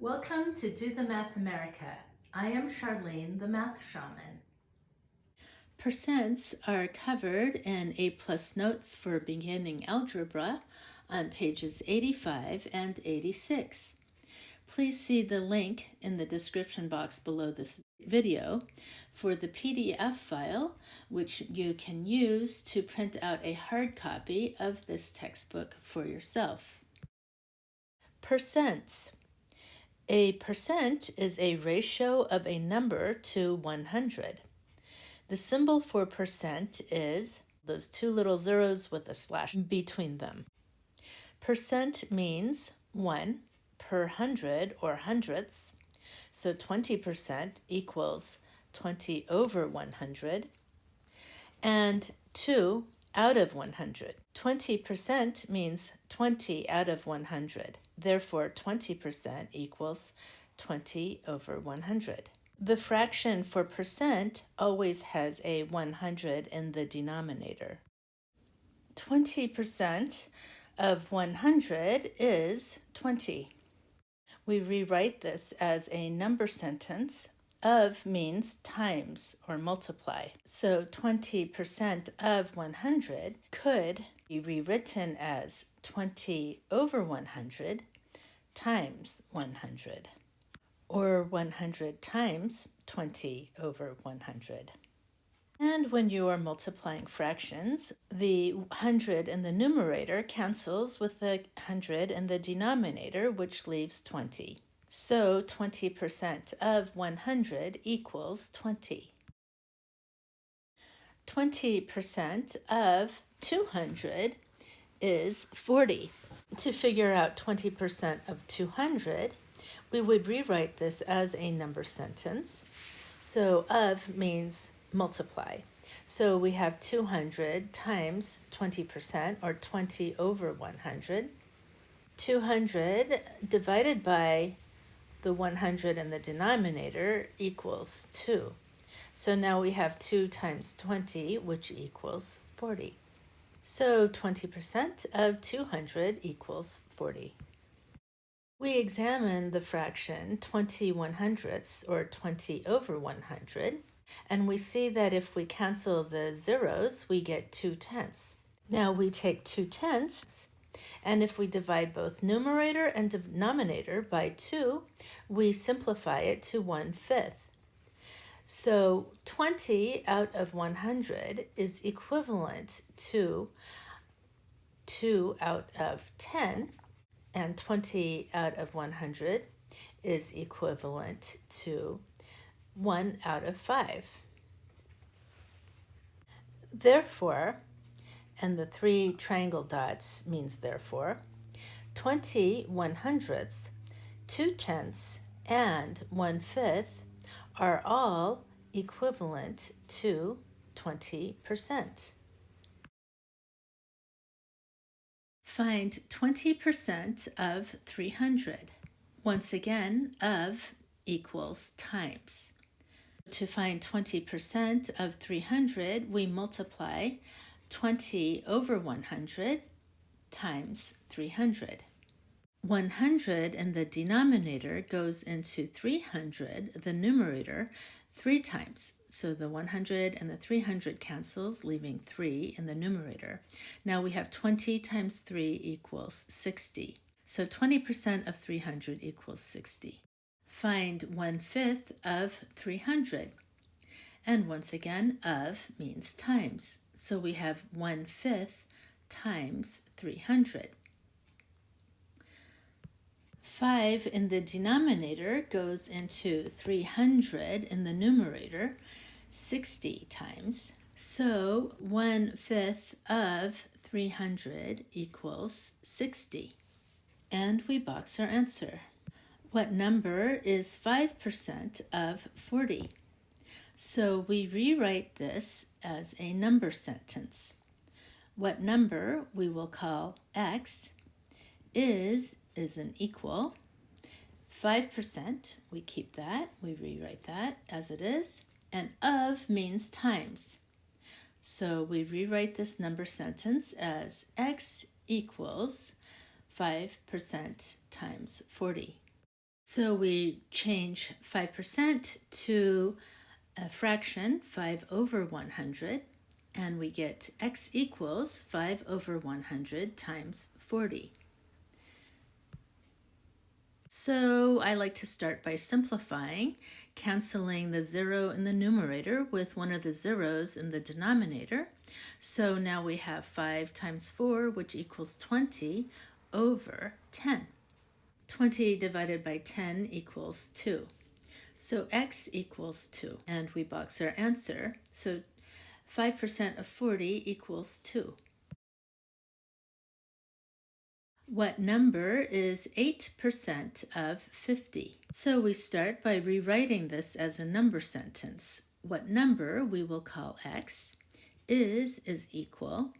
Welcome to Do the Math America. I am Charlene, the Math Shaman. Percents are covered in A+ notes for beginning algebra on pages 85 and 86. Please see the link in the description box below this video for the PDF file, which you can use to print out a hard copy of this textbook for yourself. Percents. A percent is a ratio of a number to 100. The symbol for percent is those two little zeros with a slash between them. Percent means 1 per 100 or hundredths, so 20% equals 20 over 100, and 2 out of 100. 20% means 20 out of 100. Therefore, 20% equals 20 over 100. The fraction for percent always has a 100 in the denominator. 20% of 100 is 20. We rewrite this as a number sentence. Of means times or multiply. So 20% of 100 could be rewritten as 20 over 100 times 100, or 100 times 20 over 100. And when you are multiplying fractions, the 100 in the numerator cancels with the 100 in the denominator, which leaves 20. So 20% of 100 equals 20. 20% of 200 is 40. To figure out 20% of 200, we would rewrite this as a number sentence. So of means multiply. So we have 200 times 20%, or 20 over 100. 200 divided by the 100 in the denominator equals 2. So now we have 2 times 20, which equals 40. So 20% of 200 equals 40. We examine the fraction 20 100ths, or 20 over 100, and we see that if we cancel the zeros, we get 2 tenths. Now we take 2 tenths, and if we divide both numerator and denominator by 2, we simplify it to 1/5. So 20 out of 100 is equivalent to 2 out of 10, and 20 out of 100 is equivalent to 1 out of 5. Therefore, and the 3 triangle dots means therefore, 20 100ths, 2 tenths, and 1/5 are all equivalent to 20%. Find 20% of 300. Once again, of equals times. To find 20% of 300, we multiply 20 over 100 times 300. 100 in the denominator goes into 300, the numerator, 3 times. So the 100 and the 300 cancels, leaving 3 in the numerator. Now we have 20 times 3 equals 60. So 20% of 300 equals 60. Find 1/5 of 300. And once again, of means times. So we have 1/5 times 300. 5 in the denominator goes into 300 in the numerator 60 times. So 1/5 of 300 equals 60. And we box our answer. What number is 5% of 40? So we rewrite this as a number sentence. What number we will call x is an equal. 5%, we keep that, we rewrite that as it is, and of means times. So we rewrite this number sentence as x equals 5% times 40. So we change 5% to a fraction, 5 over 100, and we get x equals 5 over 100 times 40. So I like to start by simplifying, canceling the 0 in the numerator with one of the zeros in the denominator. So now we have 5 times 4, which equals 20 over 10. 20 divided by 10 equals 2. So x equals 2, and we box our answer. So 5% of 40 equals 2. What number is 8% of 50? So we start by rewriting this as a number sentence. What number we will call x is equal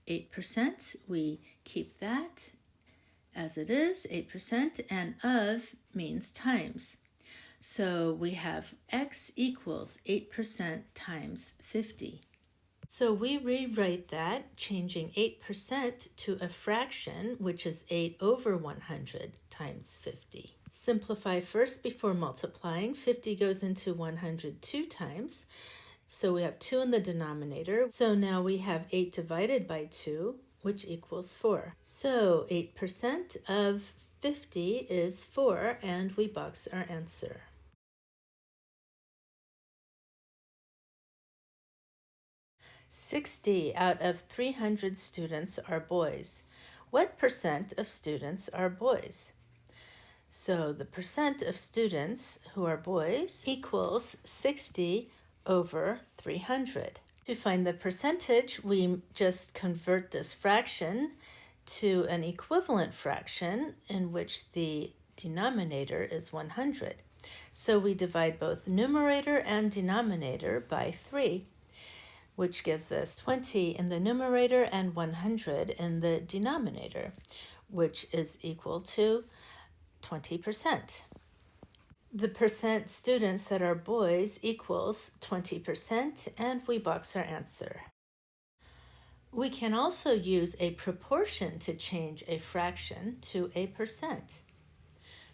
8%. We keep that as it is, 8%, and of means times. So we have x equals 8% times 50. So we rewrite that, changing 8% to a fraction, which is 8 over 100 times 50. Simplify first before multiplying. 50 goes into 100 2 times, so we have 2 in the denominator. So now we have 8 divided by 2, which equals 4. So 8% of 50 is 4, and we box our answer. "60 out of 300 students are boys. What percent of students are boys?" So the percent of students who are boys equals 60 over 300. To find the percentage, we just convert this fraction to an equivalent fraction in which the denominator is 100. So we divide both numerator and denominator by 3, which gives us 20 in the numerator and 100 in the denominator, which is equal to 20%. The percent students that are boys equals 20%, and we box our answer. We can also use a proportion to change a fraction to a percent.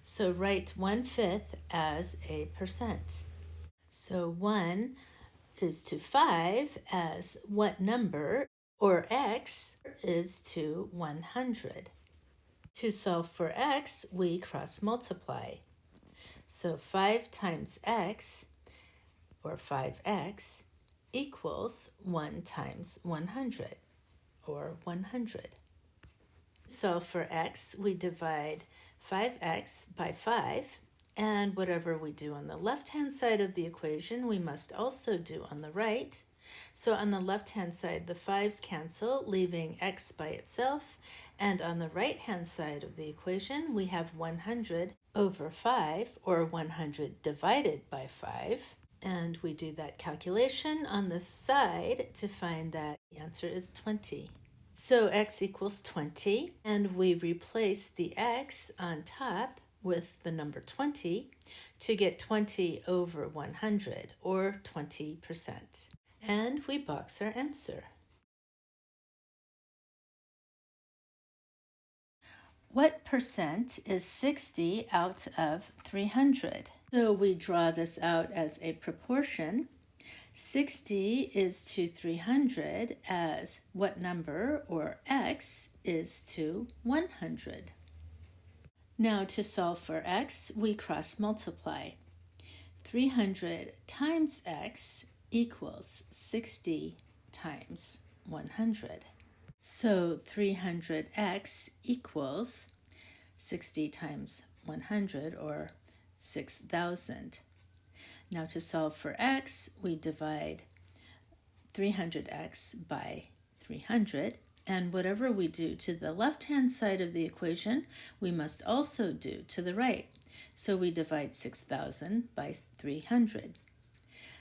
So write 1/5 as a percent. So 1 is to 5 as what number, or x is to 100. To solve for x, we cross multiply. So 5 times x, or 5x, equals 1 times 100, or 100. Solve for x, we divide 5x by 5, and whatever we do on the left-hand side of the equation, we must also do on the right. So on the left-hand side, the 5's cancel, leaving x by itself, and on the right-hand side of the equation, we have 100 over 5, or 100 divided by 5, and we do that calculation on the side to find that the answer is 20. So x equals 20, and we replace the x on top with the number 20 to get 20 over 100, or 20%. And we box our answer. What percent is 60 out of 300? So we draw this out as a proportion. 60 is to 300 as what number, or x, is to 100. Now to solve for x, we cross multiply. 300 times x equals 60 times 100. So 300x equals 60 times 100, or 6,000. Now to solve for x, we divide 300x by 300, and whatever we do to the left-hand side of the equation, we must also do to the right. So we divide 6,000 by 300.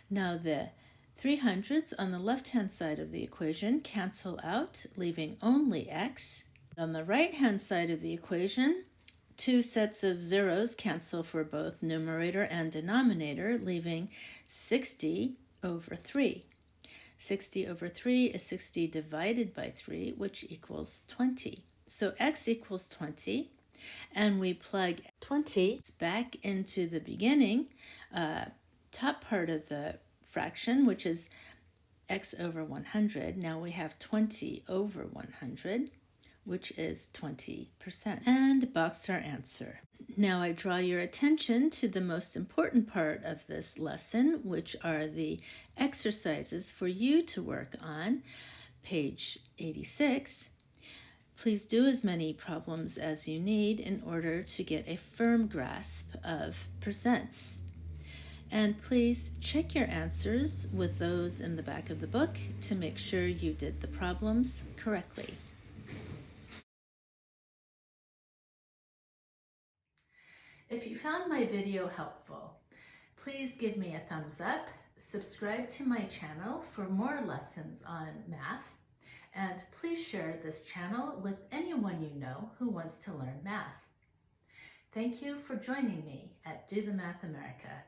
Now the 300s on the left-hand side of the equation cancel out, leaving only x. On the right-hand side of the equation, 2 sets of zeros cancel for both numerator and denominator, leaving 60 over 3. 60 over 3 is 60 divided by 3, which equals 20. So x equals 20, and we plug 20 back into the beginning top part of the fraction, which is x over 100. Now we have 20 over 100, which is 20%, and box our answer. Now I draw your attention to the most important part of this lesson, which are the exercises for you to work on, page 86. Please do as many problems as you need in order to get a firm grasp of percents. And please check your answers with those in the back of the book to make sure you did the problems correctly. If you found my video helpful, please give me a thumbs up, subscribe to my channel for more lessons on math, and please share this channel with anyone you know who wants to learn math. Thank you for joining me at Do the Math America.